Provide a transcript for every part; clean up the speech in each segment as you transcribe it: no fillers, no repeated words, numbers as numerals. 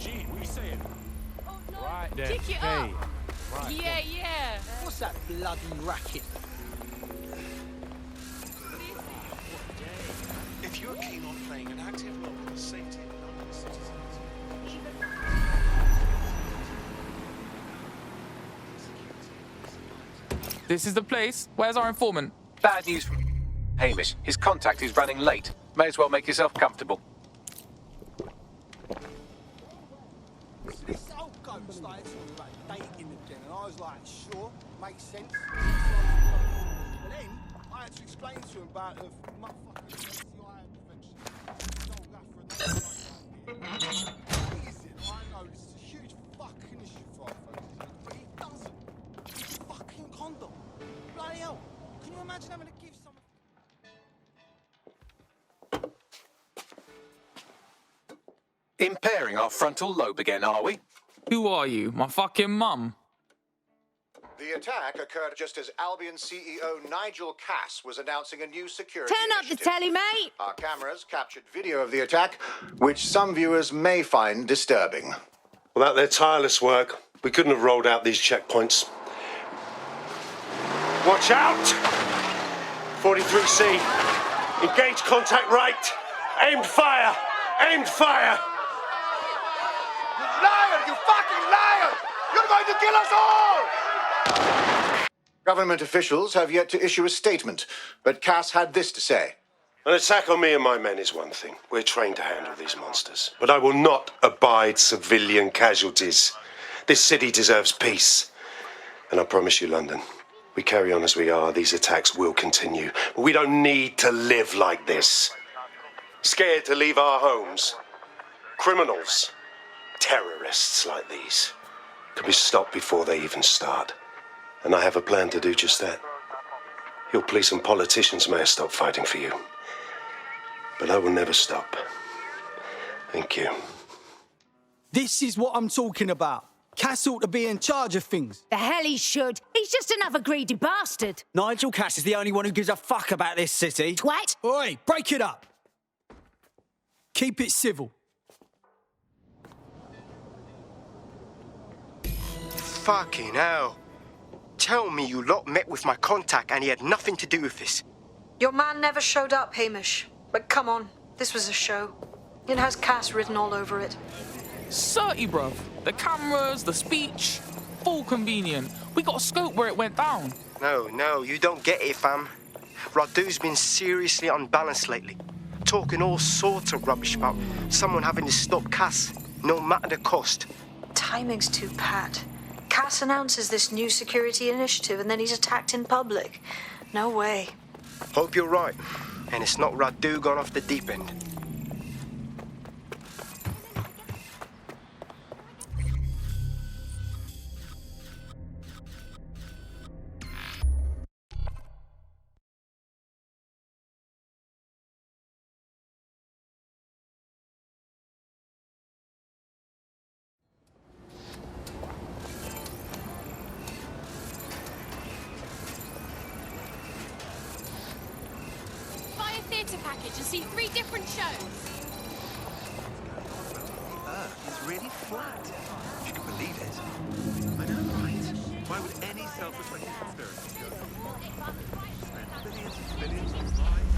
Gee, what are you saying? Oh, no. Right then. Kick it Hey. up. Right. Yeah. What's that bloody racket? If you're keen on playing an active role in the safety of London citizens, This is the place. Where's our informant? Bad news for Hamish. His contact is running late. May as well make yourself comfortable. This old ghost like talking about dating again, and I was like, sure, makes sense. But then I had to explain to him about the motherfucking STI infection. I know this is a huge fucking issue for our folks, but he doesn't. It's a fucking condom. Bloody hell. Can you imagine having to give someone... Impairing our frontal lobe again, are we? Who are you? My fucking mum? The attack occurred just as Albion CEO Nigel Cass was announcing a new security Turn up the initiative. telly, mate. Our cameras captured video of the attack, which some viewers may find disturbing. without their tireless work, we couldn't have rolled out these checkpoints. Watch out! 43C. Engage contact right. Aimed fire. Aimed fire. Liar! You fucking liar! You're going to kill us all! Government officials have yet to issue a statement, but Cass had this to say. An attack on me and my men is one thing. We're trained to handle these monsters. But I will not abide civilian casualties. This city deserves peace. And I promise you, London, we carry on as we are, these attacks will continue. But we don't need to live like this. Scared to leave our homes. Criminals, terrorists like these, can be stopped before they even start. And I have a plan to do just that. Your police and politicians may have stopped fighting for you. But I will never stop. Thank you. This is what I'm talking about. Cass ought to be in charge of things. The hell he should. He's just another greedy bastard. Nigel Cass is the only one who gives a fuck about this city. Twat. Oi, break it up. Keep it civil. Fucking hell. Tell me you lot met with my contact and he had nothing to do with this. Your man never showed up, Hamish. But come on, this was a show. It has Cass written all over it. Certy, bruv. The cameras, the speech, all convenient. We got a scope where it went down. No, you don't get it, fam. Radu's been seriously unbalanced lately. Talking all sorts of rubbish about someone having to stop Cass, no matter the cost. Timing's too pat. Cass announces this new security initiative and then he's attacked in public. No way. Hope you're right. And it's not Radu gone off the deep end. Buy a theatre package and see 3 different shows. Earth is really flat. If you can believe it. I know, right? Why would any self-respecting conspiracy go spend billions of lives?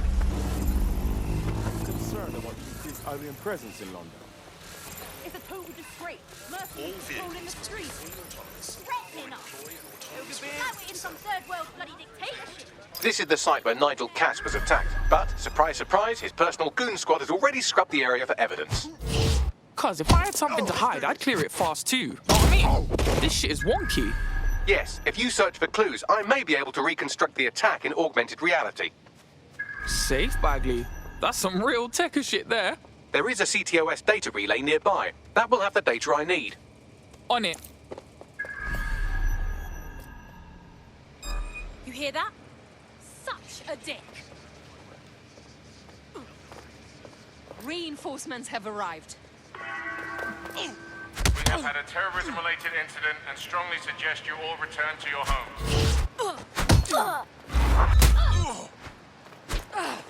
I'm concerned about the increased Albion presence in London. It's a total disgrace. Mercenaries patrolling the streets. Threatening us. Like we're in some third world bloody dictatorship. This is the site where Nigel Cass was attacked. But, surprise, surprise, his personal goon squad has already scrubbed the area for evidence. Cuz if I had something to hide, I'd clear it fast too. Know what I mean? This shit is wonky. Yes, if you search for clues, I may be able to reconstruct the attack in augmented reality. Safe, Bagley. That's some real techer shit there. There is a CTOS data relay nearby. That will have the data I need. On it. You hear that? Such a dick. Reinforcements have arrived. We have had a terrorism-related incident and strongly suggest you all return to your homes.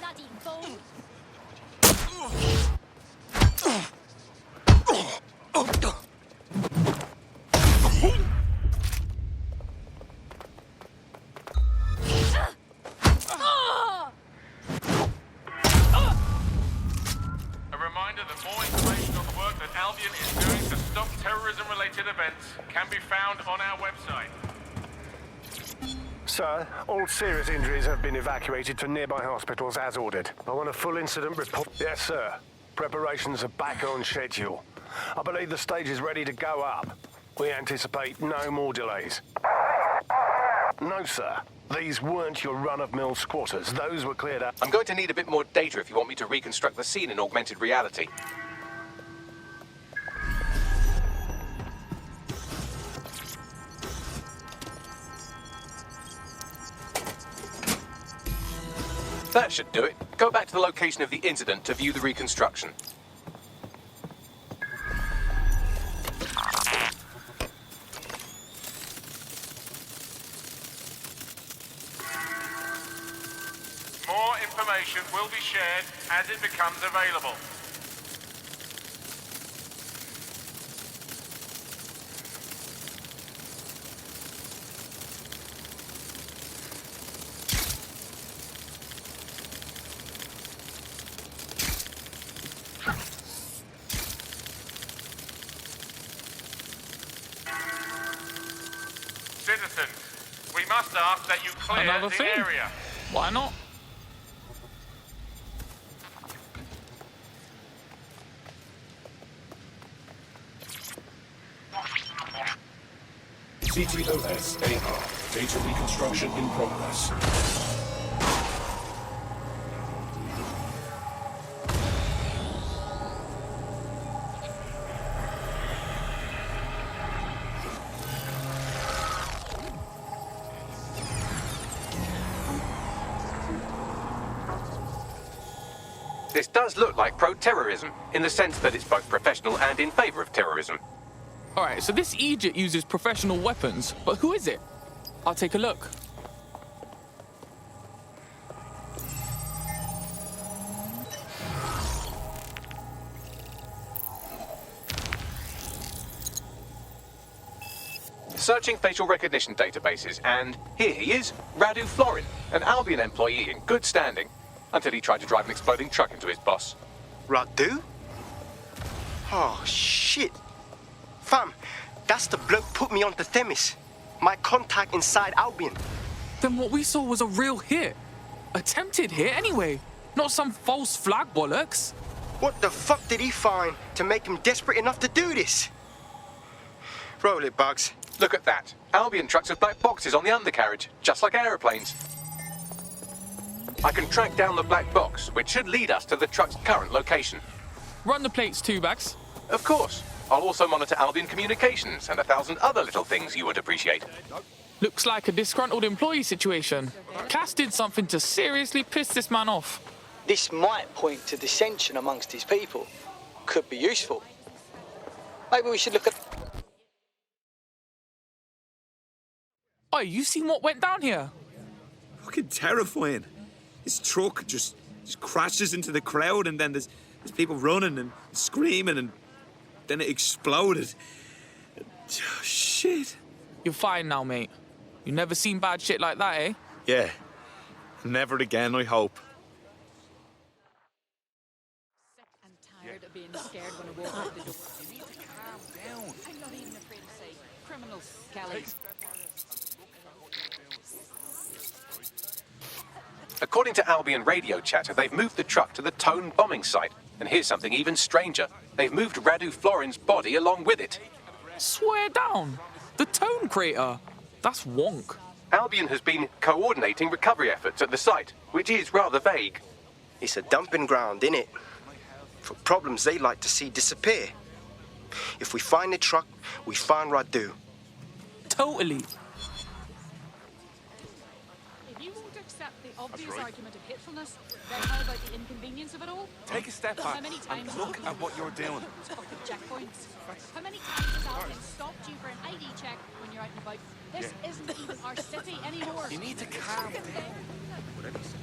Bloody balls. A reminder that more information on the work that Albion is doing to stop terrorism-related events can be found on our website. Sir, all serious injuries have been evacuated to nearby hospitals as ordered. I want a full incident report. Yes, sir. Preparations are back on schedule. I believe the stage is ready to go up. We anticipate no more delays. No, sir. These weren't your run-of-mill squatters. Those were cleared up. I'm going to need a bit more data if you want me to reconstruct the scene in augmented reality. That should do it. Go back to the location of the incident to view the reconstruction. More information will be shared as it becomes available. Citizens, we must ask that you clear Another the thing. area. Why not? CTOS AR. Data reconstruction in progress. This does look like pro-terrorism, in the sense that it's both professional and in favor of terrorism. Alright, so this Egypt uses professional weapons, but who is it? I'll take a look. Searching facial recognition databases, and here he is, Radu Florin, an Albion employee in good standing, until he tried to drive an exploding truck into his boss. Radu? Oh, shit. Fam, that's the bloke put me onto Themis. My contact inside Albion. Then what we saw was a real hit. Attempted hit, anyway. Not some false flag bollocks. What the fuck did he find to make him desperate enough to do this? Roll it, Bugs. Look at that. Albion trucks have black boxes on the undercarriage, just like aeroplanes. I can track down the black box, which should lead us to the truck's current location. Run the plates too, Bax. Of course. I'll also monitor Albion communications and 1,000 other little things you would appreciate. Looks like a disgruntled employee situation. Cass did something to seriously piss this man off. This might point to dissension amongst his people. Could be useful. Maybe we should look at... Oh, you seen what went down here? Fucking terrifying. His truck just crashes into the crowd, and then there's people running and screaming, and then it exploded. Oh, shit. You're fine now, mate. You never seen bad shit like that, eh? Yeah. Never again, I hope. Sick and tired of being scared when I walk out the door. You need to calm down. I'm not even afraid to say criminals, Kelly. According to Albion radio chatter, they've moved the truck to the Tone bombing site. And here's something even stranger. They've moved Radu Florin's body along with it. Swear down. The Tone crater. That's wonk. Albion has been coordinating recovery efforts at the site, which is rather vague. It's a dumping ground, innit? For problems they like to see disappear. If we find the truck, we find Radu. Totally. If you won't accept the obvious argument of hatefulness, then how about the inconvenience of it all? Take a step How back many and times look at what you're doing. Fucking checkpoints. How many times has Albion stopped you for an ID check when you're out and about? This isn't even our city anymore. You need to calm down. Whatever you say.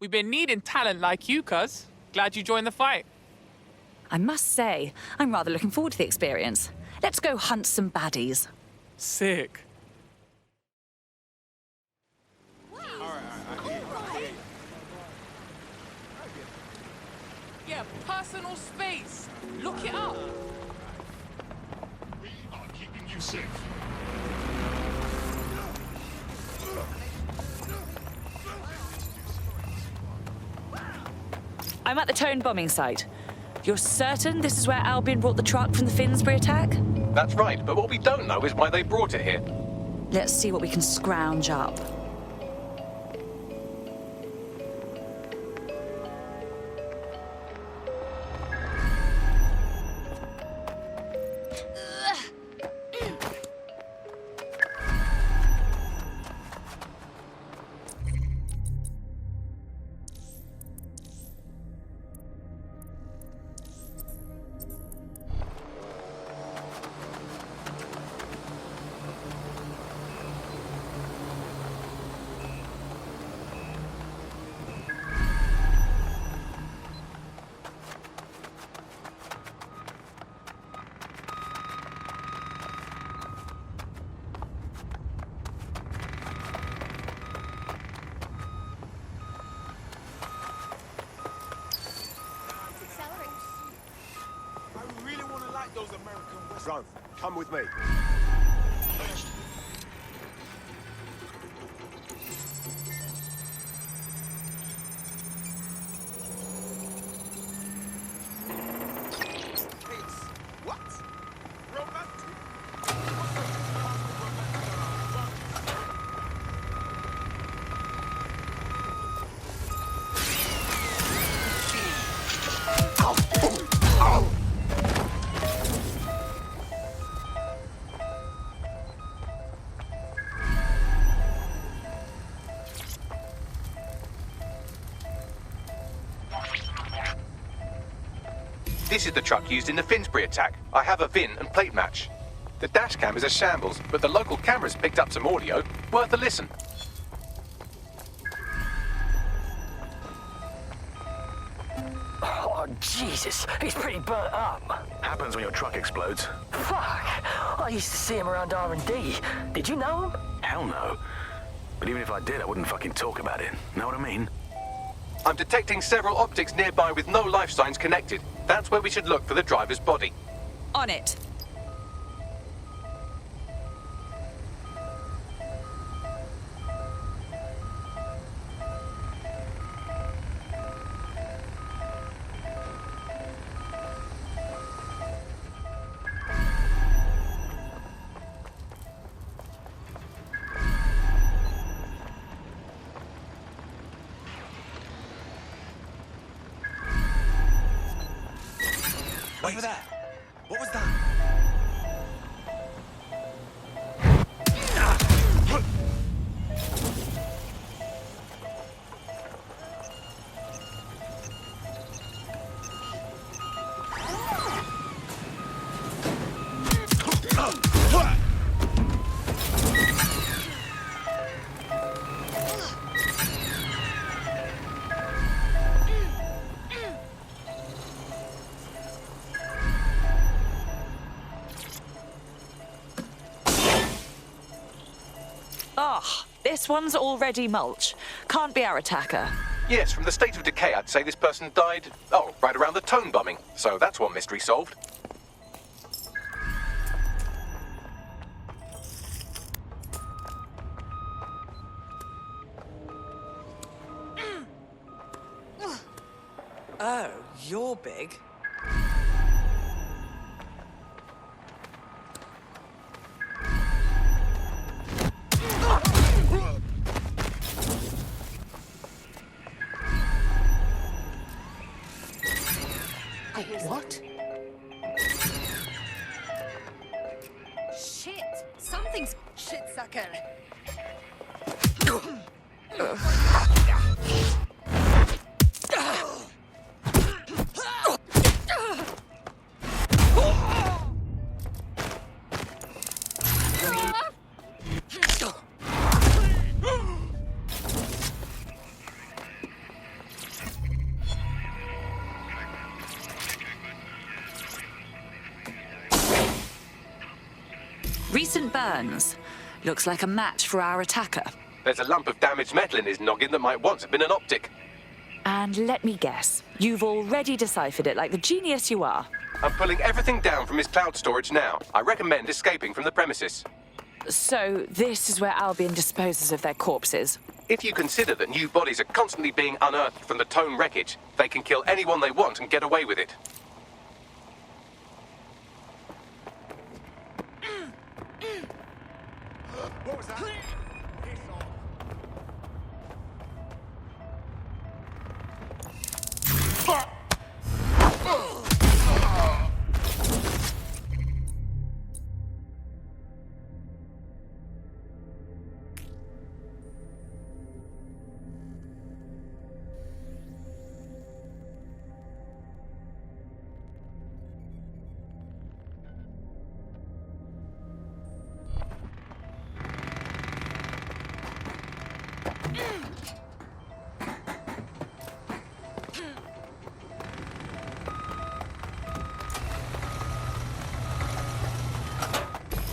We've been needing talent like you, cuz. Glad you joined the fight. I must say, I'm rather looking forward to the experience. Let's go hunt some baddies. Sick. Yeah, personal space. Look it up. We are keeping you safe. I'm at the Tone bombing site. You're certain this is where Albion brought the truck from the Finsbury attack? That's right, but what we don't know is why they brought it here. Let's see what we can scrounge up. Rome, come with me. This is the truck used in the Finsbury attack. I have a VIN and plate match. The dash cam is a shambles, but the local cameras picked up some audio. Worth a listen. Oh, Jesus, he's pretty burnt up. Happens when your truck explodes. Fuck, I used to see him around R&D. Did you know him? Hell no. But even if I did, I wouldn't fucking talk about it. Know what I mean? I'm detecting several optics nearby with no life signs connected. That's where we should look for the driver's body. On it. Wait for that. What was that? This one's already mulch. Can't be our attacker. Yes, from the state of decay, I'd say this person died, right around the Tone bombing. So that's one mystery solved. Oh, you're big. What? Shit! Something's shit sucker. Recent burns. Looks like a match for our attacker. There's a lump of damaged metal in his noggin that might once have been an optic. And let me guess, you've already deciphered it like the genius you are. I'm pulling everything down from his cloud storage now. I recommend escaping from the premises. So, this is where Albion disposes of their corpses. If you consider that new bodies are constantly being unearthed from the Tone wreckage, they can kill anyone they want and get away with it. What was that?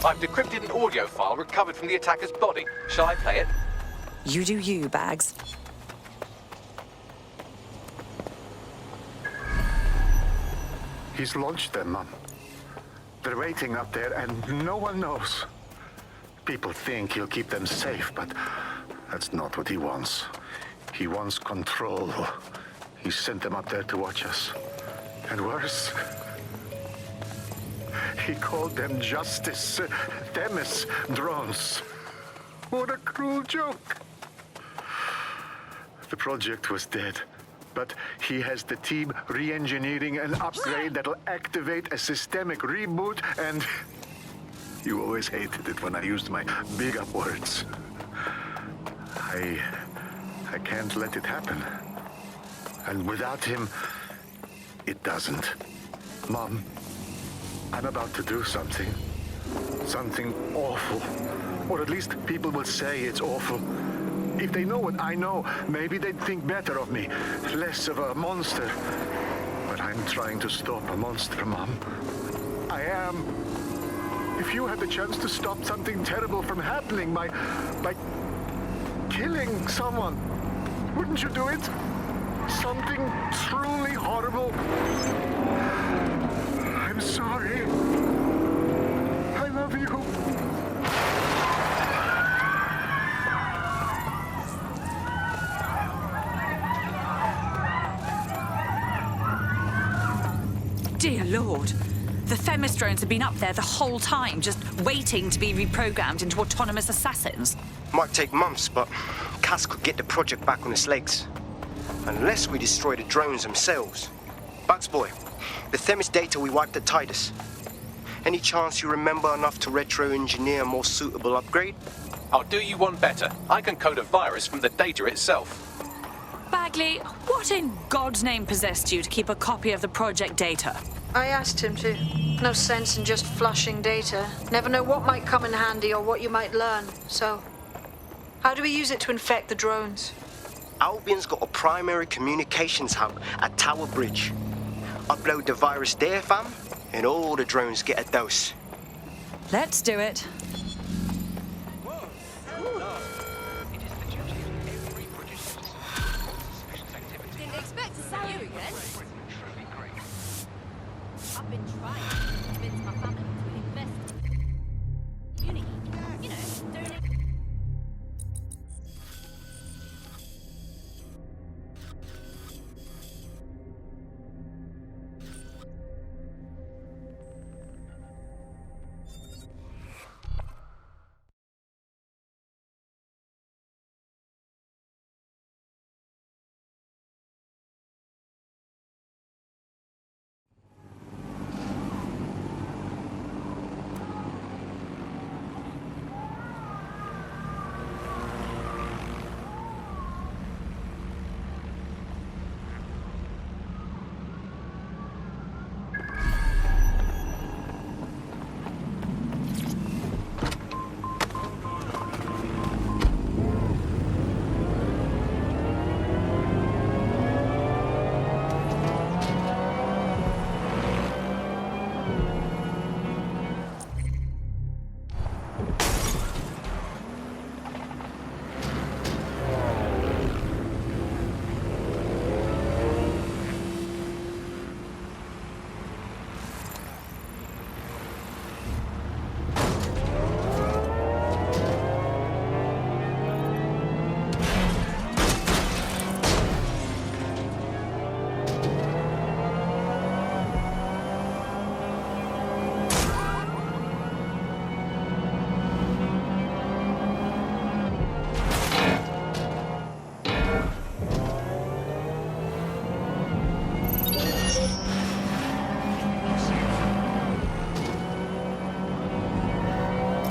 I've decrypted an audio file recovered from the attacker's body. Shall I play it? You do you, Bags. He's launched them, Mum. They're waiting up there and no one knows. People think he'll keep them safe, but that's not what he wants. He wants control. He sent them up there to watch us. And worse, he called them Justice, Themis drones. What a cruel joke. The project was dead, but he has the team re-engineering an upgrade that'll activate a systemic reboot, and you always hated it when I used my big up words. I can't let it happen. And without him, it doesn't. Mom, I'm about to do something. Something awful. Or at least people will say it's awful. If they know what I know, maybe they'd think better of me. Less of a monster. But I'm trying to stop a monster, Mom. I am. If you had the chance to stop something terrible from happening by killing someone, wouldn't you do it? Something truly horrible. I'm sorry. I love you. Dear Lord. The Themis drones have been up there the whole time, just waiting to be reprogrammed into autonomous assassins. Might take months, but Cass could get the project back on its legs. Unless we destroy the drones themselves. Bugs boy, the Themis data we wiped at Titus. Any chance you remember enough to retro-engineer a more suitable upgrade? I'll do you one better. I can code a virus from the data itself. Bagley, what in God's name possessed you to keep a copy of the project data? I asked him to. No sense in just flushing data. Never know what might come in handy or what you might learn. So, how do we use it to infect the drones? Albion's got a primary communications hub at Tower Bridge. Upload the virus there, fam, and all the drones get a dose. Let's do it. Didn't expect to see you again. I've been trying to convince my family to invest in community. You know, donate.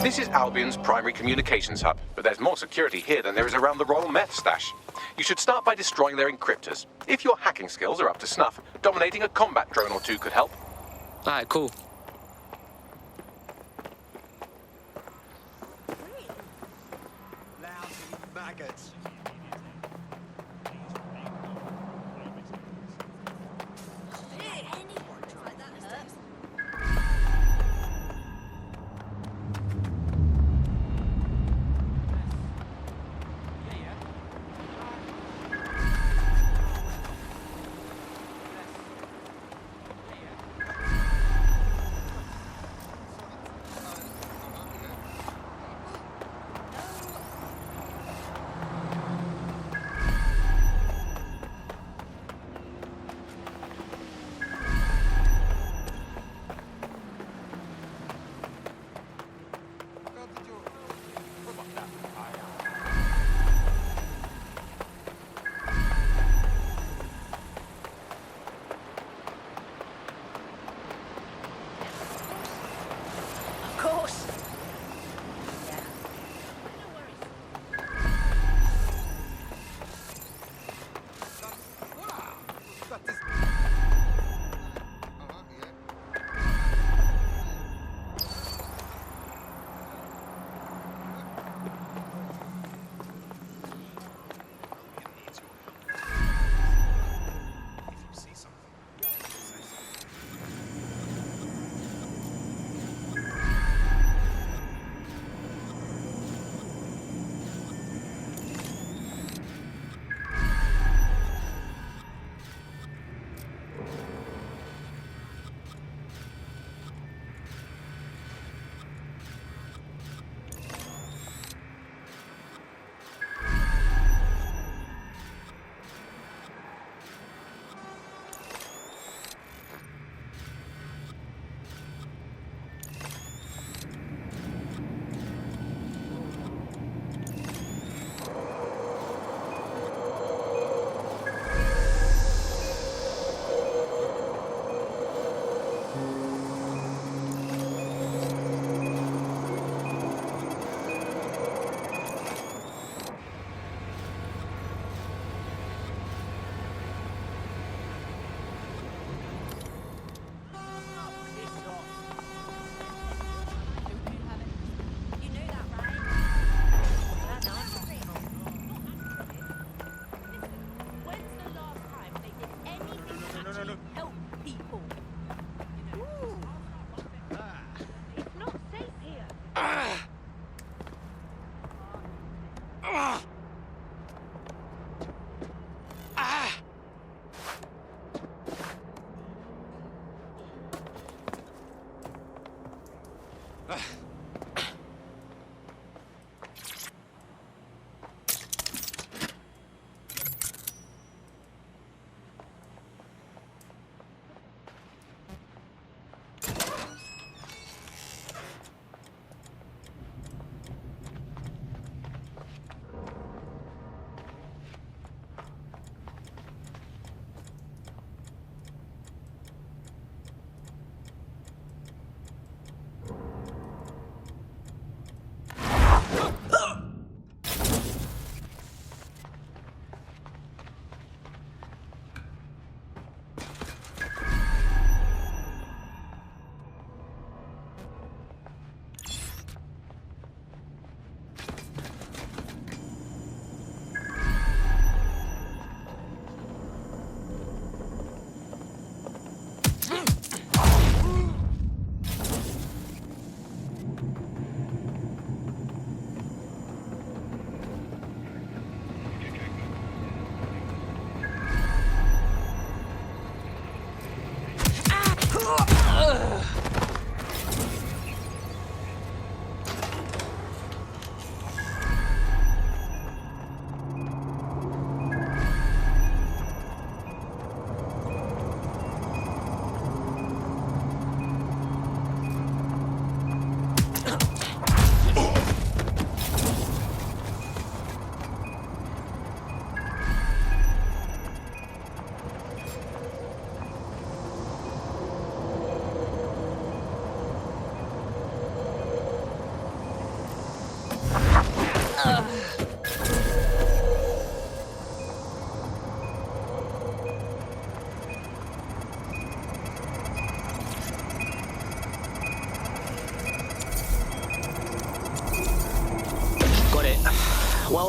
This is Albion's primary communications hub, but there's more security here than there is around the Royal Meth stash. You should start by destroying their encryptors. If your hacking skills are up to snuff, dominating a combat drone or two could help. Alright, cool. Lousy maggots.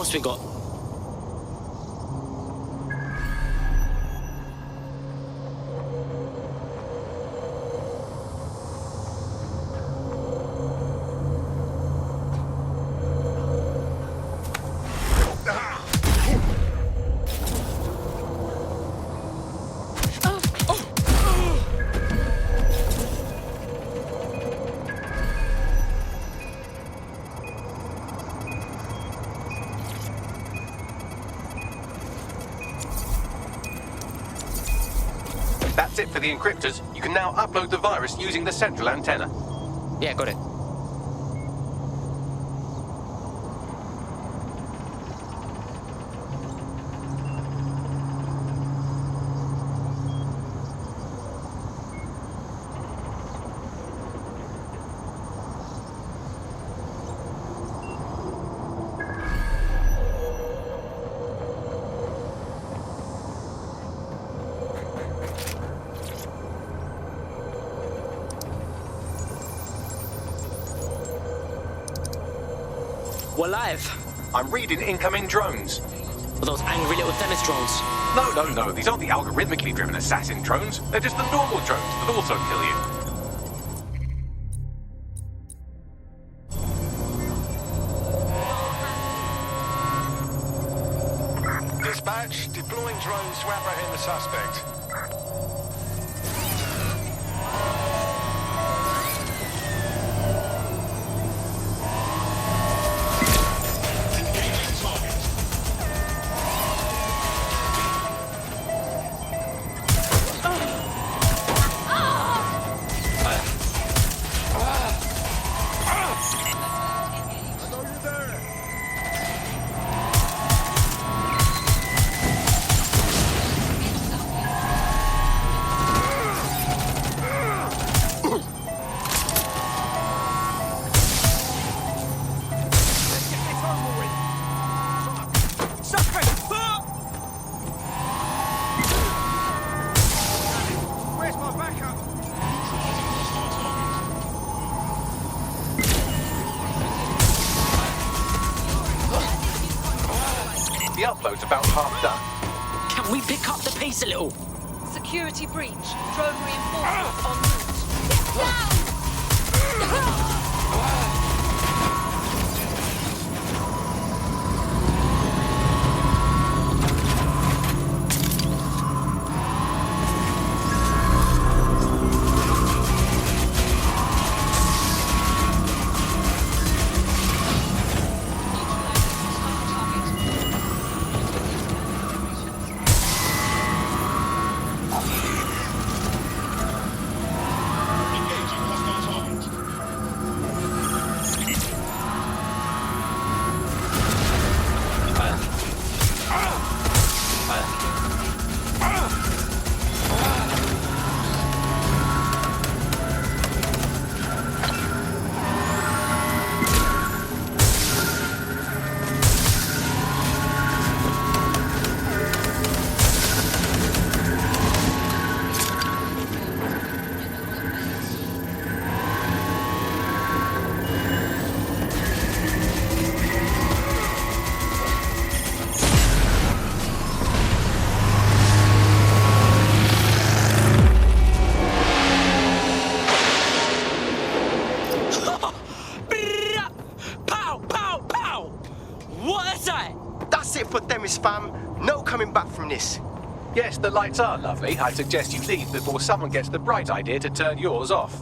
else we got? That's it for the encryptors. You can now upload the virus using the central antenna. Yeah, got it. We're live. I'm reading incoming drones. Are those angry little Themis drones? No. These aren't the algorithmically driven assassin drones. They're just the normal drones that also kill you. Dispatch, deploying drones to apprehend the suspect. The upload's about half done. Can we pick up the pace a little? Security breach. Drone reinforcements en route. Spam, no coming back from this. Yes, the lights are lovely. I suggest you leave before someone gets the bright idea to turn yours off.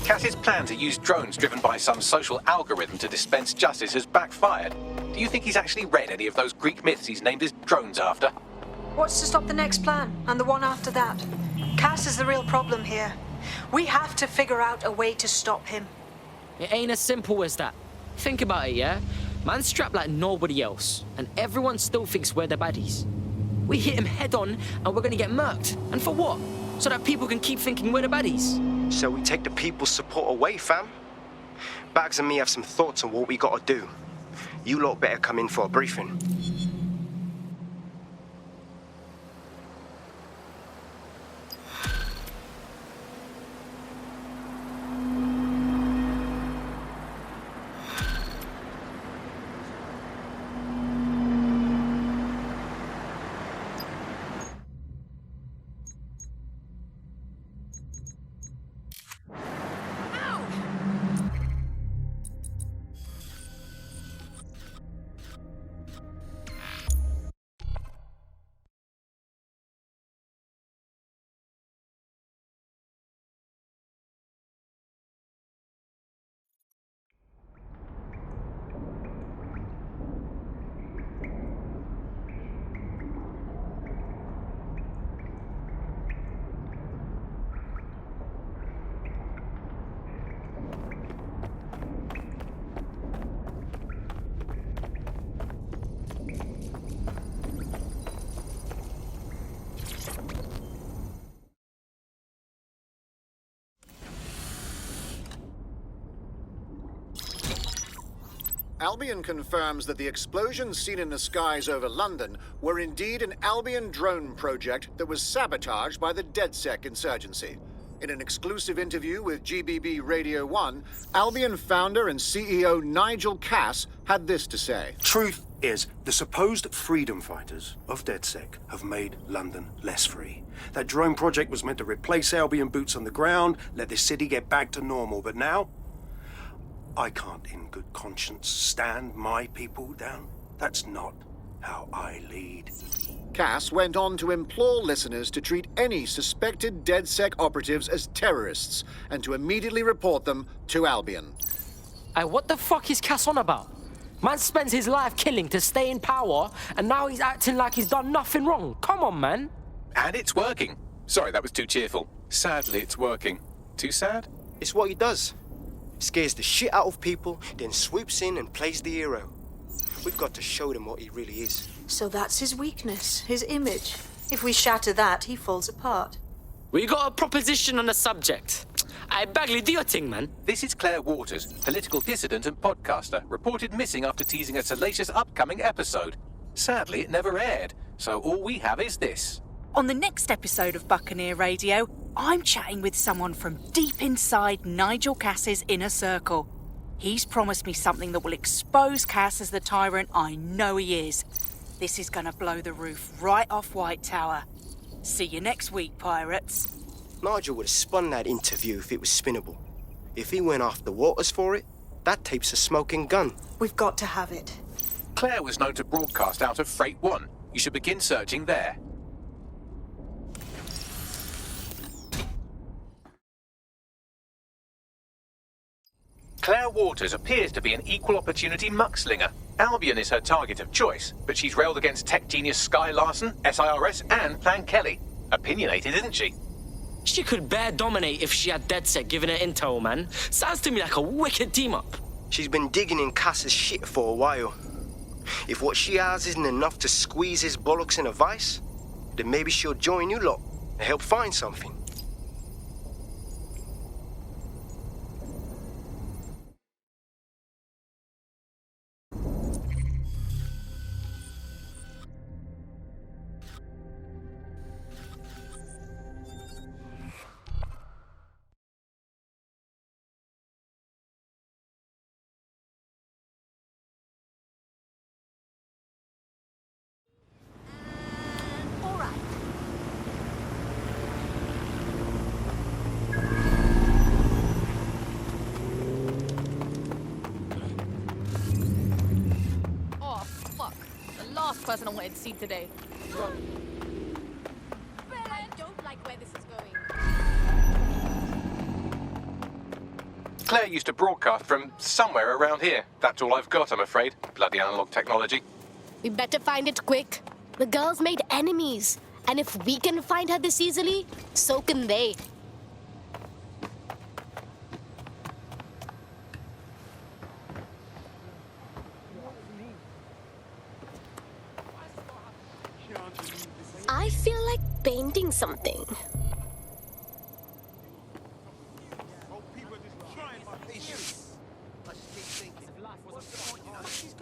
Cass's plan to use drones driven by some social algorithm to dispense justice has backfired. backfired. Do you think he's actually read any of those Greek myths he's named his drones after? What's to stop the next plan, and the one after that? Cass is the real problem here. We have to figure out a way to stop him. It ain't as simple as that. Think about it, yeah? Man's strapped like nobody else, and everyone still thinks we're the baddies. We hit him head on, and we're gonna get murked. And for what? So that people can keep thinking we're the baddies. So we take the people's support away, fam? Bags and me have some thoughts on what we gotta do. You lot better come in for a briefing. Albion confirms that the explosions seen in the skies over London were indeed an Albion drone project that was sabotaged by the DedSec insurgency. In an exclusive interview with GBB Radio 1, Albion founder and CEO Nigel Cass had this to say. Truth is, the supposed freedom fighters of DedSec have made London less free. That drone project was meant to replace Albion boots on the ground, let the city get back to normal, but now I can't in good conscience stand my people down. That's not how I lead. Cass went on to implore listeners to treat any suspected DedSec operatives as terrorists and to immediately report them to Albion. Hey, what the fuck is Cass on about? Man spends his life killing to stay in power, and now he's acting like he's done nothing wrong. Come on, man. And it's working. Sorry, that was too cheerful. Sadly, it's working. Too sad? It's what he does. Scares the shit out of people, then swoops in and plays the hero. We've got to show them what he really is. So that's his weakness, his image. If we shatter that, he falls apart. We got a proposition on the subject. Hey, Bagley, do your thing, man. This is Claire Waters, political dissident and podcaster, reported missing after teasing a salacious upcoming episode. Sadly, it never aired, so all we have is this. On the next episode of Buccaneer Radio, I'm chatting with someone from deep inside Nigel Cass's inner circle. He's promised me something that will expose Cass as the tyrant I know he is. This is gonna blow the roof right off White Tower. See you next week, pirates. Nigel would have spun that interview if it was spinnable. If he went after Waters for it, that tape's a smoking gun. We've got to have it. Claire was known to broadcast out of Freight 1. You should begin searching there. Claire Waters appears to be an equal opportunity muckslinger. Albion is her target of choice, but she's railed against tech genius Sky Larson, SIRS, and Plan Kelly. Opinionated, isn't she? She could bear dominate if she had DedSec giving her intel, man. Sounds to me like a wicked team-up. She's been digging in Cass's shit for a while. If what she has isn't enough to squeeze his bollocks in a vice, then maybe she'll join you lot and help find something. Person I wanted to see today. I don't like where this is going. Claire used to broadcast from somewhere around here. That's all I've got, I'm afraid. Bloody analog technology. We better find it quick. The girls made enemies. And if we can find her this easily, so can they. I feel like painting something.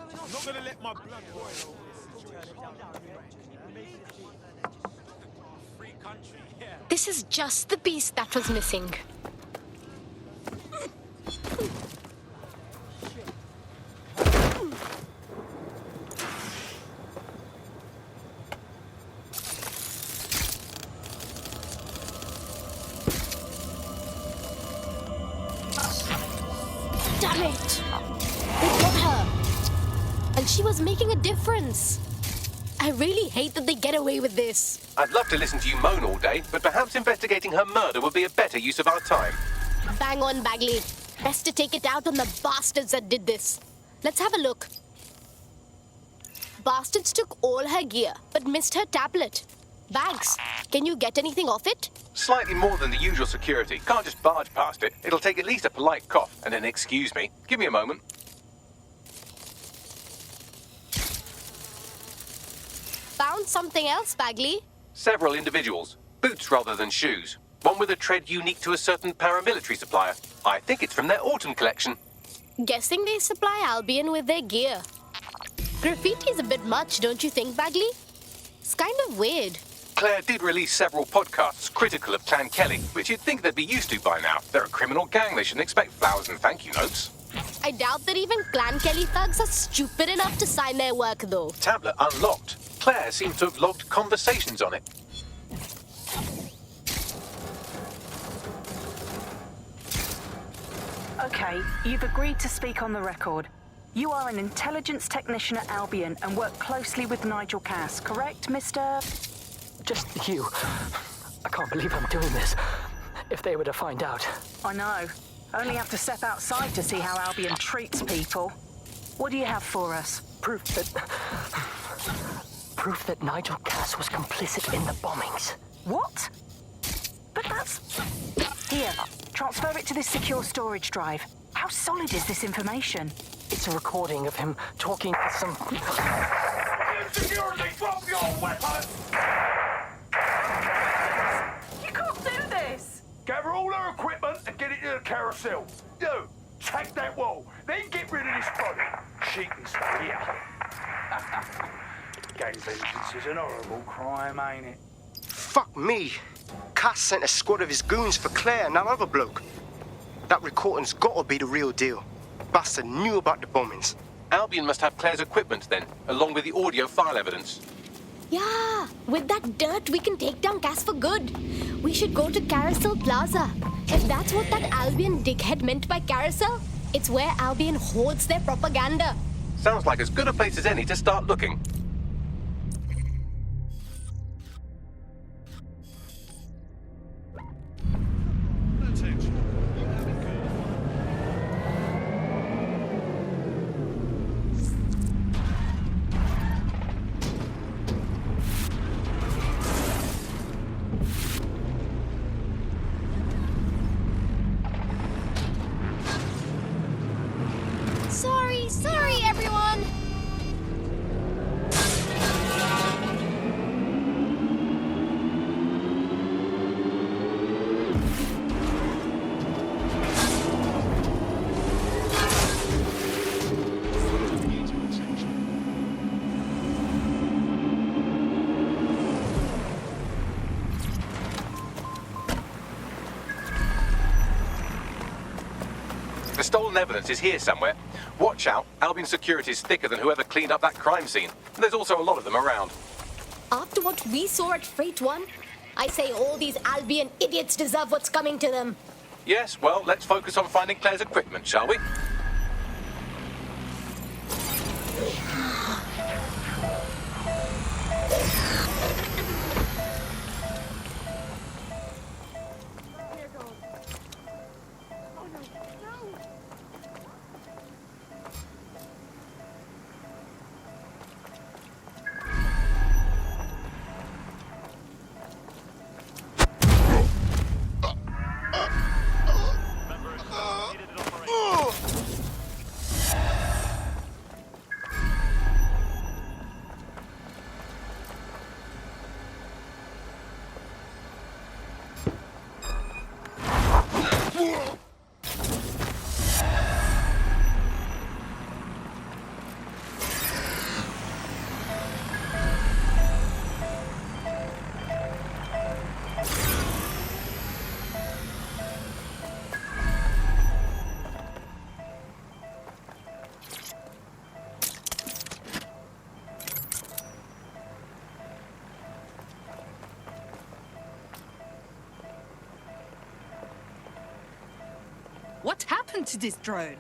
I'm not gonna let my blood boil. This is just the piece that was missing. Damn it! They got her! And she was making a difference. I really hate that they get away with this. I'd love to listen to you moan all day, but perhaps investigating her murder would be a better use of our time. Bang on, Bagley. Best to take it out on the bastards that did this. Let's have a look. Bastards took all her gear, but missed her tablet. Bags, can you get anything off it? Slightly more than the usual security. Can't just barge past it. It'll take at least a polite cough and an excuse me. Give me a moment. Found something else, Bagley? Several individuals. Boots rather than shoes. One with a tread unique to a certain paramilitary supplier. I think it's from their autumn collection. Guessing they supply Albion with their gear. Graffiti is a bit much, don't you think, Bagley? It's kind of weird. Claire did release several podcasts critical of Clan Kelly, which you'd think they'd be used to by now. They're a criminal gang. They shouldn't expect flowers and thank you notes. I doubt that even Clan Kelly thugs are stupid enough to sign their work, though. Tablet unlocked. Claire seems to have logged conversations on it. Okay, you've agreed to speak on the record. You are an intelligence technician at Albion and work closely with Nigel Cass, correct, Mr...? Just you. I can't believe I'm doing this. If they were to find out. I know. Only have to step outside to see how Albion treats people. What do you have for us? Proof that Nigel Cass was complicit in the bombings. What? But that's... Here, transfer it to this secure storage drive. How solid is this information? It's a recording of him talking to some... Security, drop your weapons! You can't do this! Gather all her equipment and get it to the carousel. You, take that wall, then get rid of this body. She can stay here. Gang vengeance is an horrible crime, ain't it? Fuck me. Cass sent a squad of his goons for Claire and that other bloke. That recording's gotta be the real deal. Bastard knew about the bombings. Albion must have Claire's equipment then, along with the audio file evidence. Yeah, with that dirt, we can take down Cass for good. We should go to Carousel Plaza. If that's what that Albion dickhead meant by Carousel, it's where Albion hoards their propaganda. Sounds like as good a place as any to start looking. Sorry, everyone. The stolen evidence is here somewhere. Watch out, Albion security is thicker than whoever cleaned up that crime scene. There's also a lot of them around. After what we saw at Freight 1, I say all these Albion idiots deserve what's coming to them. Yes, well, let's focus on finding Claire's equipment, shall we? What happened to this drone?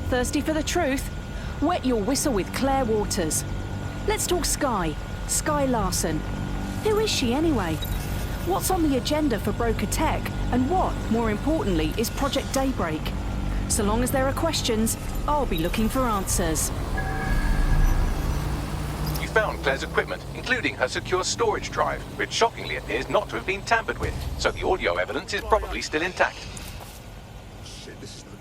Thirsty for the truth? Wet your whistle with Claire Waters. Let's talk Sky. Sky Larson. Who is she anyway? What's on the agenda for Broker Tech? And what, more importantly, is Project Daybreak? So long as there are questions, I'll be looking for answers. You found Claire's equipment, including her secure storage drive, which shockingly appears not to have been tampered with, so the audio evidence is probably still intact. Shit, this is no good.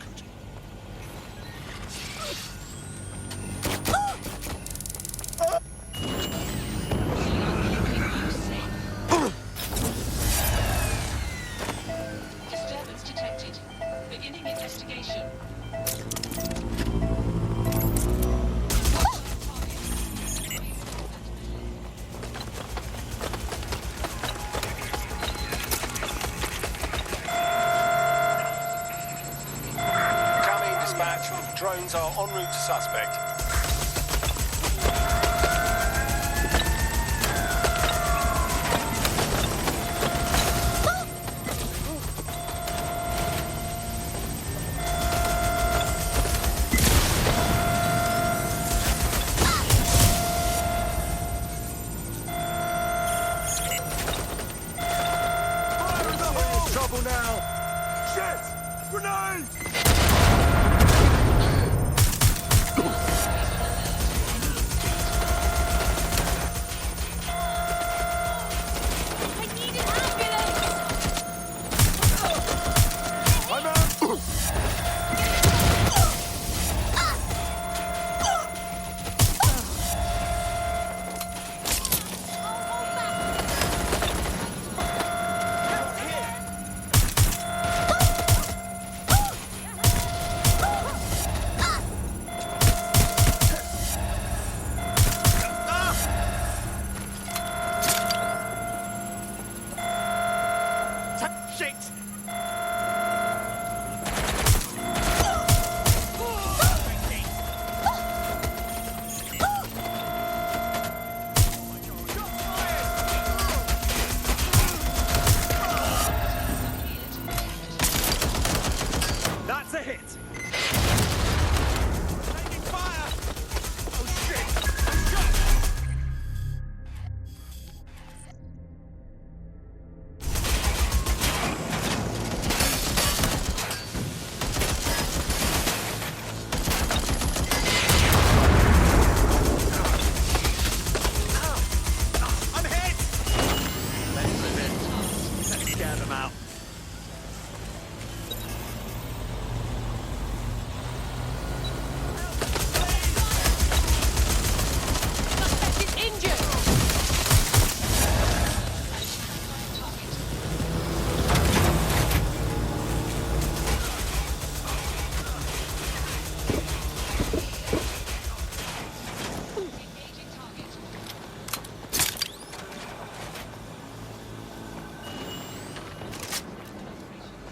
Disturbance detected. Beginning investigation. Come in, dispatch. Drones are en route to suspect. Trouble now! Shit! Grenade! I'm out! Shit! That's a hit! Taking fire! Oh shit! I'm shot! I'm hit! Let's scare them out. Suspect is injured.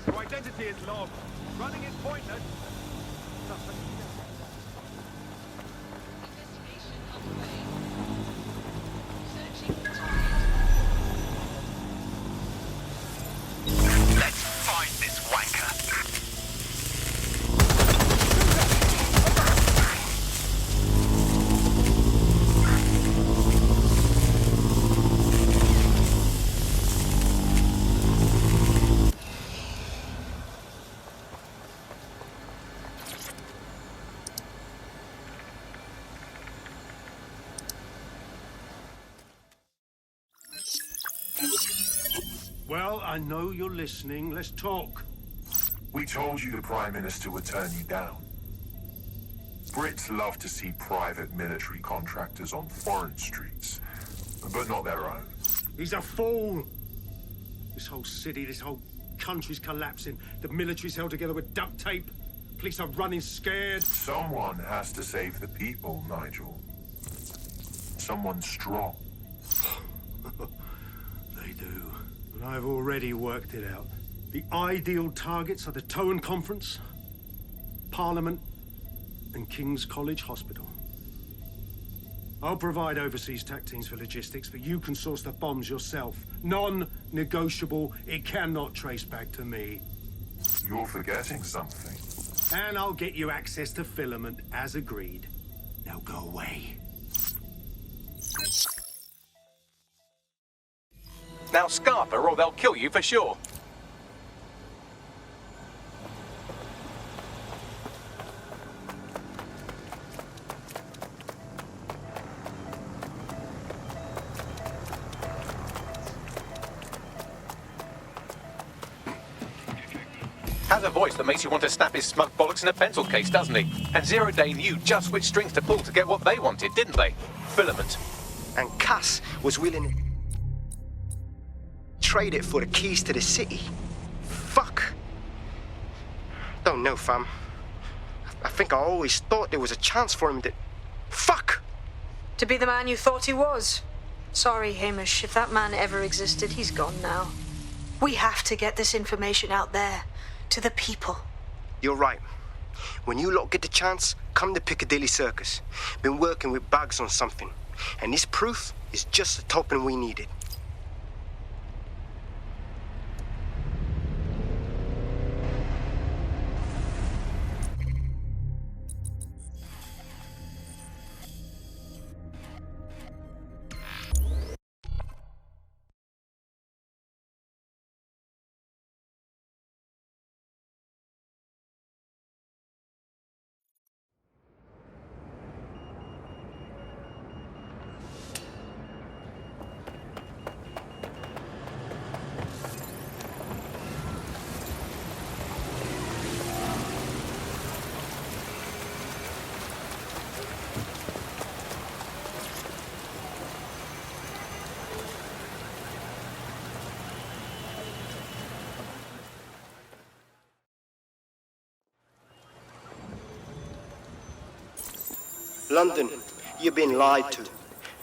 Your identity is logged. Running is pointless. Let's find this wanker. Well, I know you're listening. Let's talk. We told you the Prime Minister would turn you down. Brits love to see private military contractors on foreign streets, but not their own. He's a fool. This whole city, this whole country's collapsing. The military's held together with duct tape. Police are running scared. Someone has to save the people, Nigel. Someone strong. They do. And I've already worked it out. The ideal targets are the Towan Conference, Parliament, and King's College Hospital. I'll provide overseas tac teams for logistics, but you can source the bombs yourself. Non-negotiable. It cannot trace back to me. You're forgetting something. And I'll get you access to filament, as agreed. Now go away. Now scarf her or they'll kill you for sure. Has a voice that makes you want to snap his smug bollocks in a pencil case, doesn't he? And Zero Day knew just which strings to pull to get what they wanted, didn't they? Filament. And Cass was willing to trade it for the keys to the city. Fuck. Don't know, fam. I think I always thought there was a chance for him to... Fuck! To be the man you thought he was. Sorry, Hamish. If that man ever existed, he's gone now. We have to get this information out there. To the people. You're right. When you lot get the chance, come to Piccadilly Circus. Been working with Bags on something. And this proof is just the token we needed. London, you've been lied to.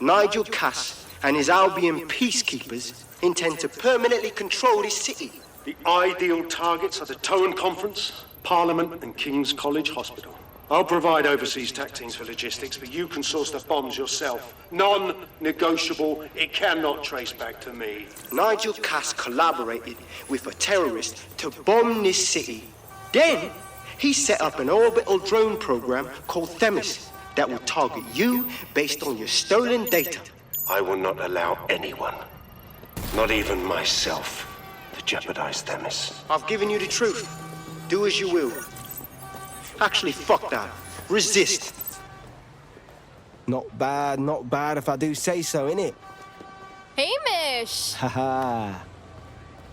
Nigel Cass and his Albion peacekeepers intend to permanently control this city. The ideal targets are the Towan Conference, Parliament, and King's College Hospital. I'll provide overseas tac teams for logistics, but you can source the bombs yourself. Non-negotiable. It cannot trace back to me. Nigel Cass collaborated with a terrorist to bomb this city. Then, he set up an orbital drone program called Themis that will target you based on your stolen data. I will not allow anyone, not even myself, to jeopardize Themis. I've given you the truth. Do as you will. Actually, fuck that. Resist. Not bad if I do say so, innit? Hamish! Haha.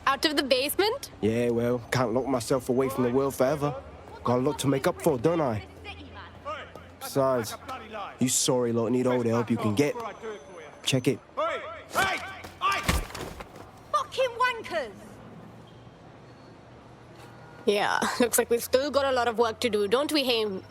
Out of the basement? Yeah, well, can't lock myself away from the world forever. Got a lot to make up for, don't I? Besides, you sorry lot need all the help you can get. Check it. Hey! Fucking wankers! Yeah, looks like we've still got a lot of work to do, don't we, Haim?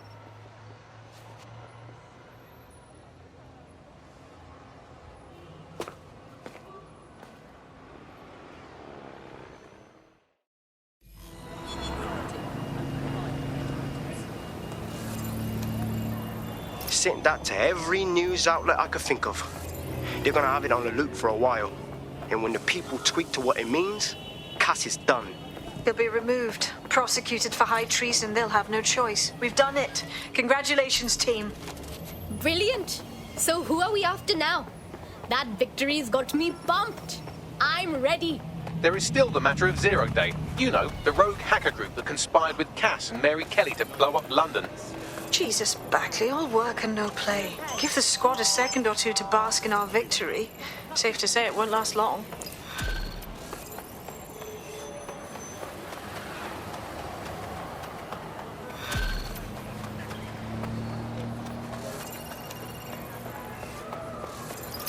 Sent that to every news outlet I could think of. They're gonna have it on the loop for a while. And when the people tweak to what it means, Cass is done. He'll be removed, prosecuted for high treason. They'll have no choice. We've done it. Congratulations, team. Brilliant. So who are we after now? That victory's got me pumped. I'm ready. There is still the matter of Zero Day. You know, the rogue hacker group that conspired with Cass and Mary Kelly to blow up London. Jesus, Backley, all work and no play. Give the squad a second or two to bask in our victory. Safe to say it won't last long.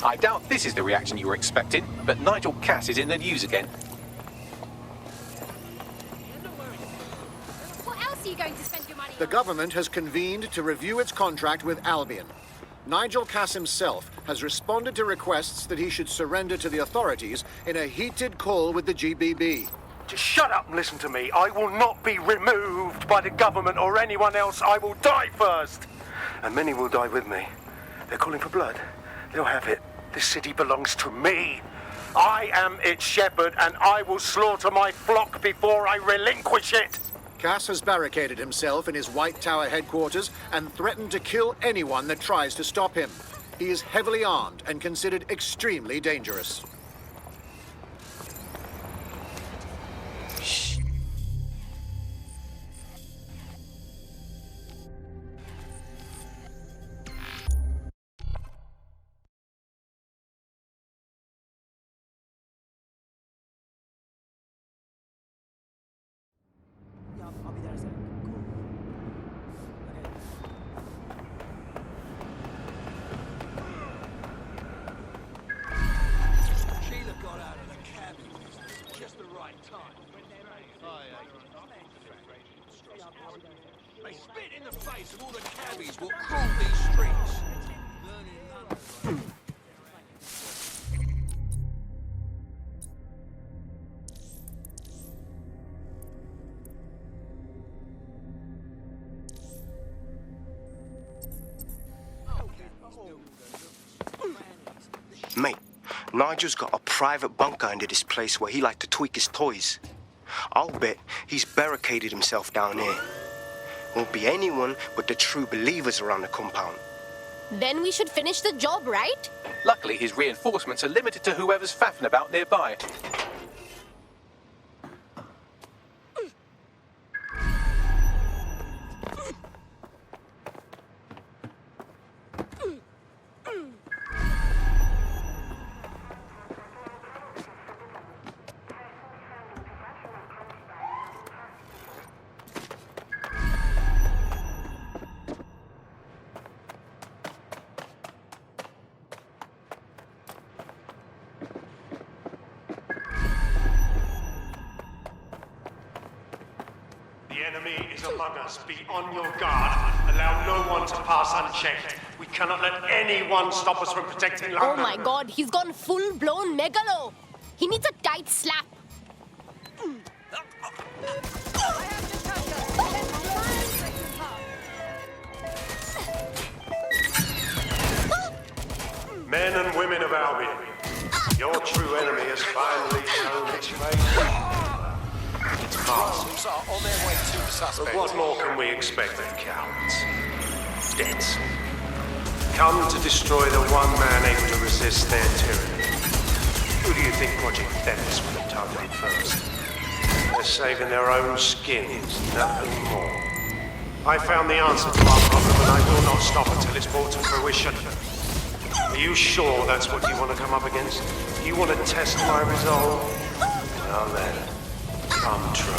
I doubt this is the reaction you were expecting, but Nigel Cass is in the news again. What else are you going to spend your money The on? government has convened to review its contract with Albion. Nigel Cass himself has responded to requests that he should surrender to the authorities in a heated call with the GBB. Just shut up and listen to me. I will not be removed by the government or anyone else. I will die first. And many will die with me. They're calling for blood. They'll have it. This city belongs to me. I am its shepherd, and I will slaughter my flock before I relinquish it. Cass has barricaded himself in his White Tower headquarters and threatened to kill anyone that tries to stop him. He is heavily armed and considered extremely dangerous. Sheila got out of the cabin just the right time. They spit in the face of all the cabbies what crawl these streets. Mate, Nigel's got a private bunker under this place where he likes to tweak his toys. I'll bet he's barricaded himself down here. Won't be anyone but the true believers around the compound. Then we should finish the job, right? Luckily, his reinforcements are limited to whoever's faffing about nearby. The enemy is among us. Be on your guard. Allow no one to pass unchecked. We cannot let anyone stop us from protecting London. Oh my god, he's gone full-blown megalo. He needs a tight slap. Men and women of Albion, your true enemy has finally shown its face. It's past. On their way to the suspect. But what more can we expect of cowards? Deaths. Come to destroy the one man able to resist their tyranny. Who do you think Project Themis would have targeted first? They're saving their own skins, nothing more. I found the answer to our problem, and I will not stop until it's brought to fruition. Are you sure that's what you want to come up against? You want to test my resolve? Well then, come try.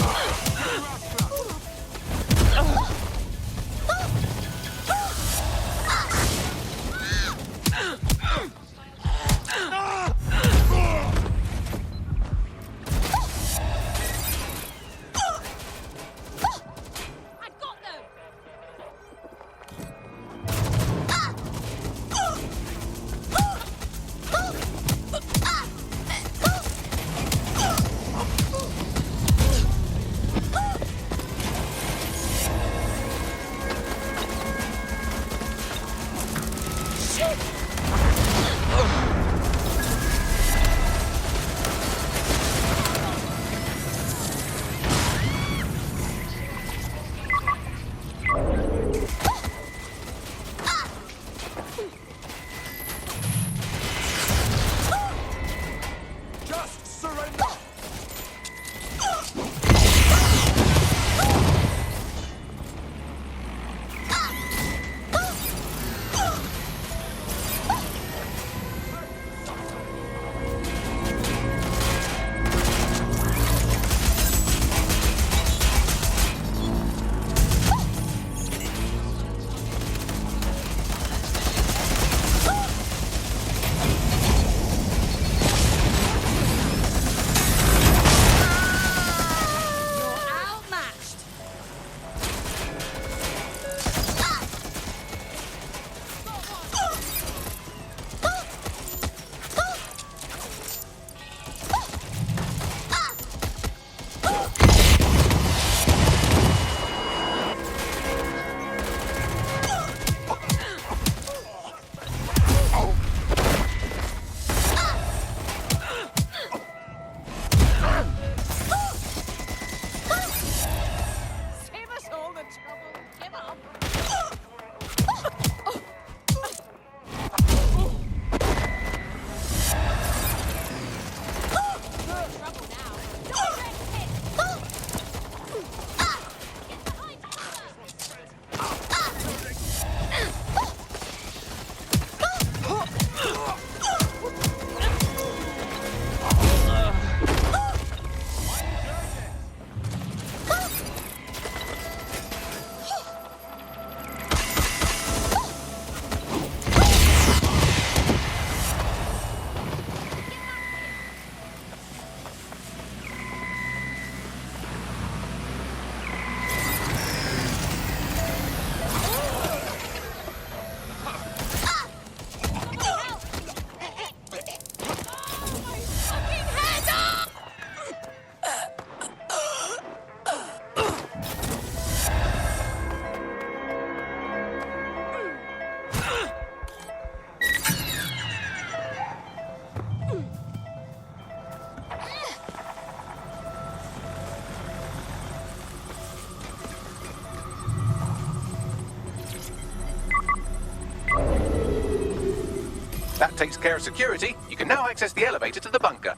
That takes care of security. You can now access the elevator to the bunker.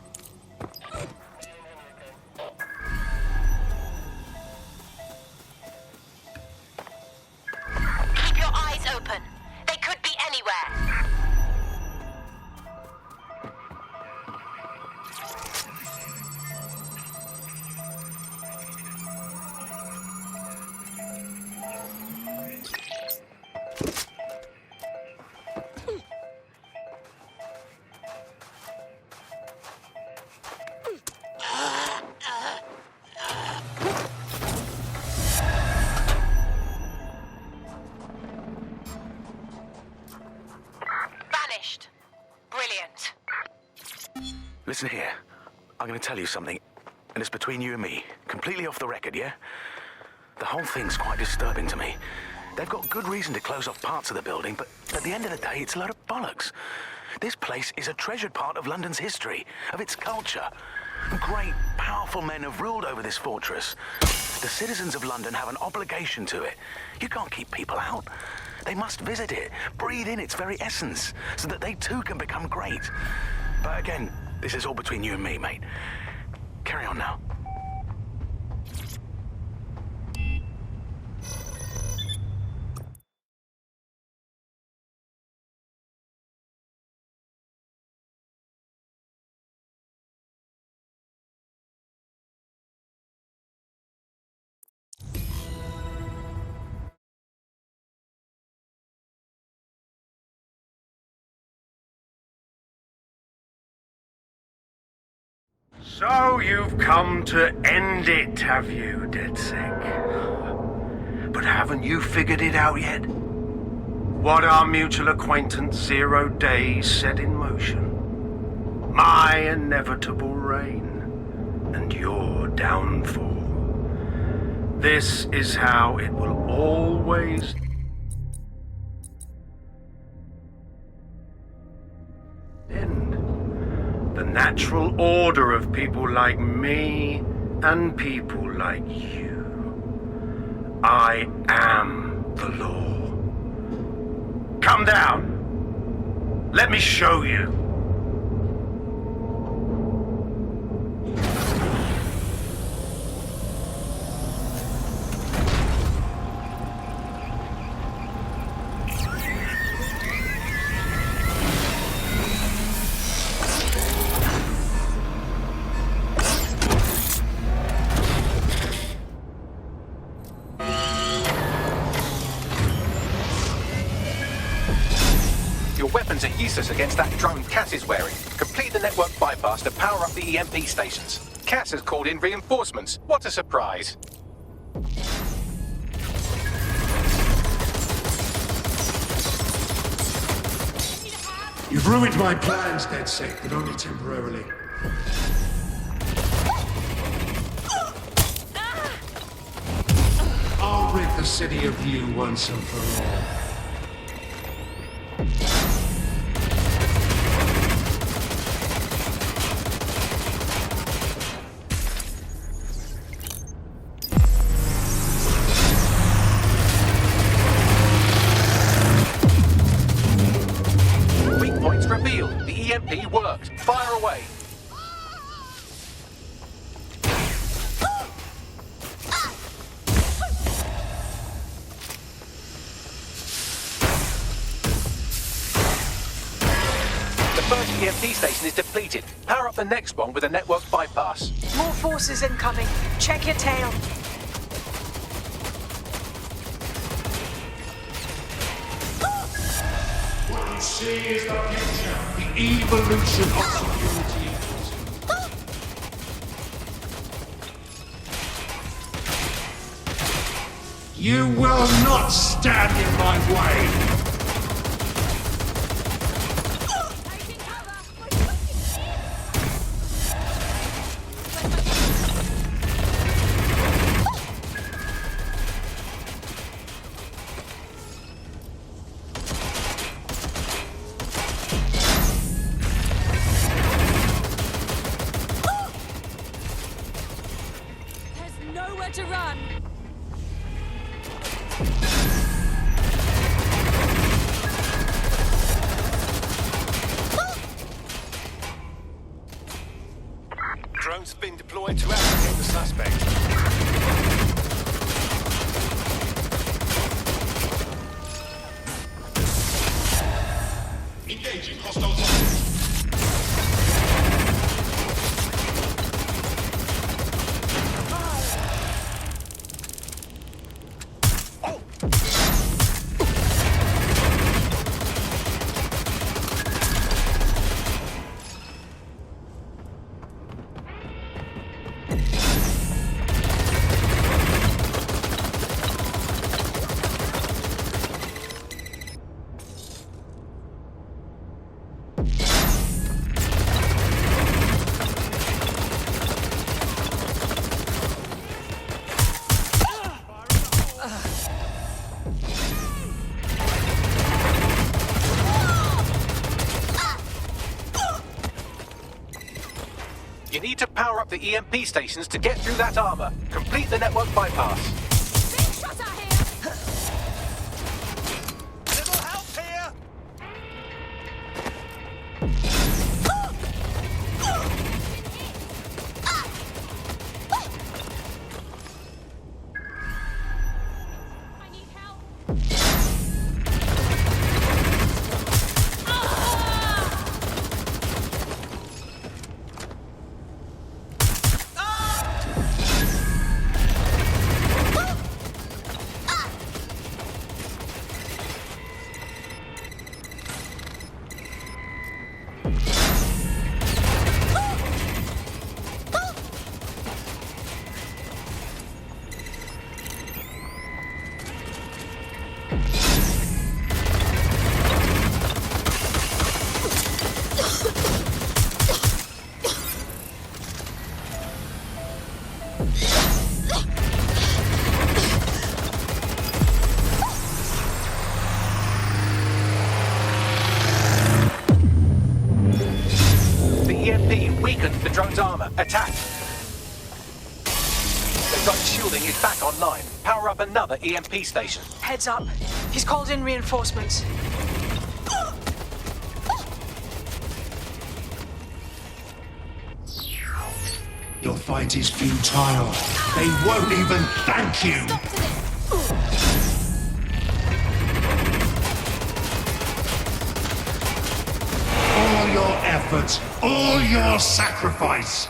Keep your eyes open. They could be anywhere. Vanished. Brilliant. Listen here. I'm going to tell you something, and it's between you and me. Completely off the record, yeah? The whole thing's quite disturbing to me. They've got good reason to close off parts of the building, but at the end of the day, it's a load of bollocks. This place is a treasured part of London's history, of its culture. Great, powerful men have ruled over this fortress. The citizens of London have an obligation to it. You can't keep people out. They must visit it, breathe in its very essence, so that they too can become great. But again, this is all between you and me, mate. Carry on now. So you've come to end it, have you, DedSec? But haven't you figured it out yet? What our mutual acquaintance 0 Days set in motion? My inevitable reign and your downfall. This is how it will always... end. The natural order of people like me and people like you. I am the law. Come down. Let me show you. Weapons are useless against that drone Cass is wearing. Complete the network bypass to power up the EMP stations. Cass has called in reinforcements. What a surprise. You've ruined my plans, DedSec, but only temporarily. I'll rid the city of you once and for all. EMP worked. Fire away. The first EMP station is depleted. Power up the next one with a network bypass. More forces incoming. Check your tail. What you see is the future, the evolution of security. You will not stand in my way. To run. the suspect. Engaging hostile targets. You need to power up the EMP stations to get through that armor. Complete the network bypass. Little help here! The drone's armor. Attack! The drone's shielding is back online. Power up another EMP station. Heads up. He's called in reinforcements. Your fight is futile. They won't even thank you. All your efforts, all your sacrifice.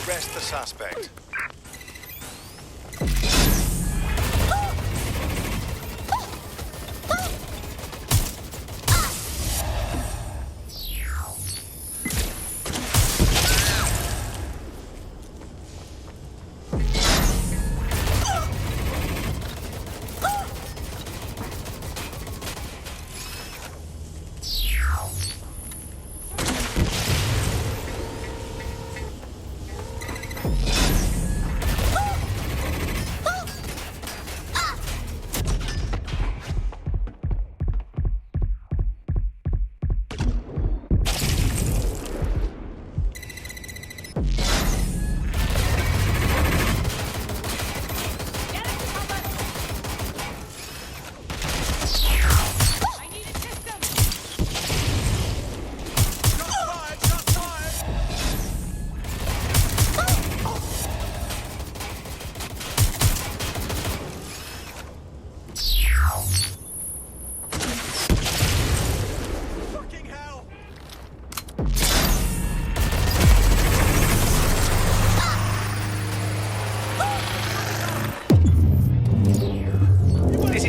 Arrest the suspect.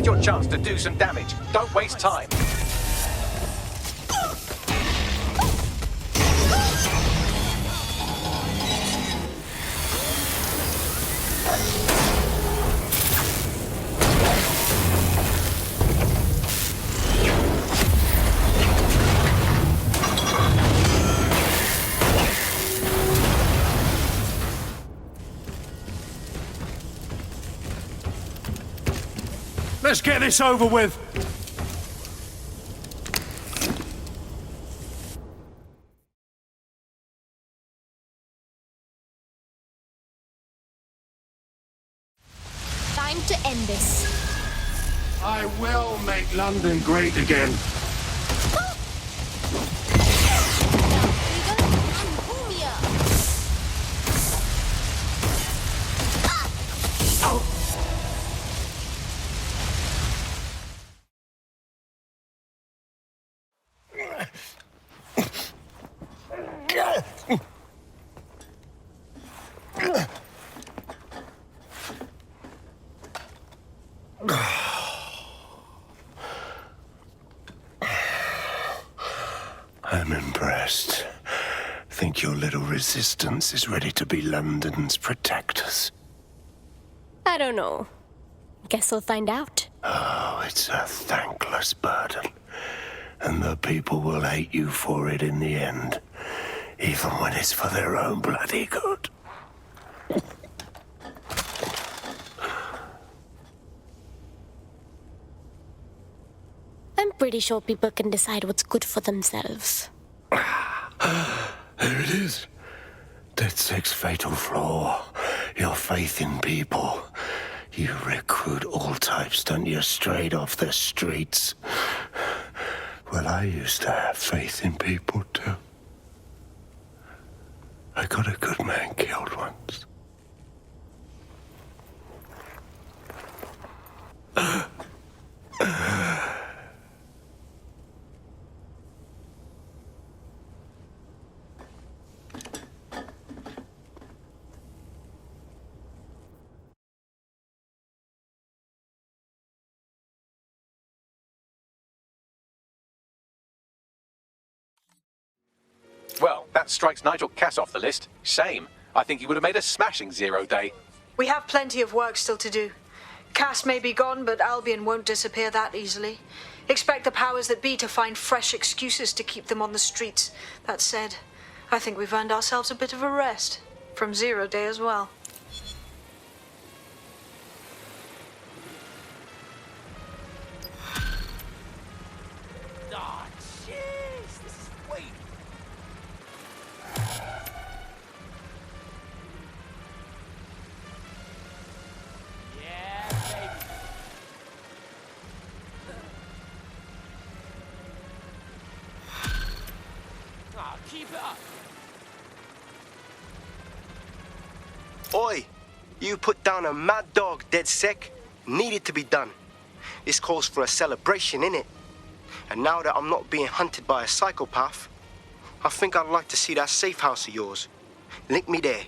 Your chance to do some damage. Don't waste time. Let's get this over with. Time to end this. I will make London great again. I'm impressed. Think your little resistance is ready to be London's protectors? I don't know. Guess we'll find out. Oh, it's a thankless burden. And the people will hate you for it in the end. Even when it's for their own bloody good. I'm pretty sure people can decide what's good for themselves. There it is. DedSec's fatal flaw. Your faith in people. You recruit all types, don't you, straight off the streets. Well, I used to have faith in people, too. I got a good man killed once. Well, that strikes Nigel Cass off the list. Shame. I think he would have made a smashing 0 day. We have plenty of work still to do. Cass may be gone, but Albion won't disappear that easily. Expect the powers that be to find fresh excuses to keep them on the streets. That said, I think we've earned ourselves a bit of a rest. From 0 day as well. Ah, jeez, this is way. Yeah, baby. Ah, keep it up. Oi! You put down a mad dog, DedSec. Needed to be done. This calls for a celebration, innit? And now that I'm not being hunted by a psychopath, I think I'd like to see that safe house of yours. Link me there.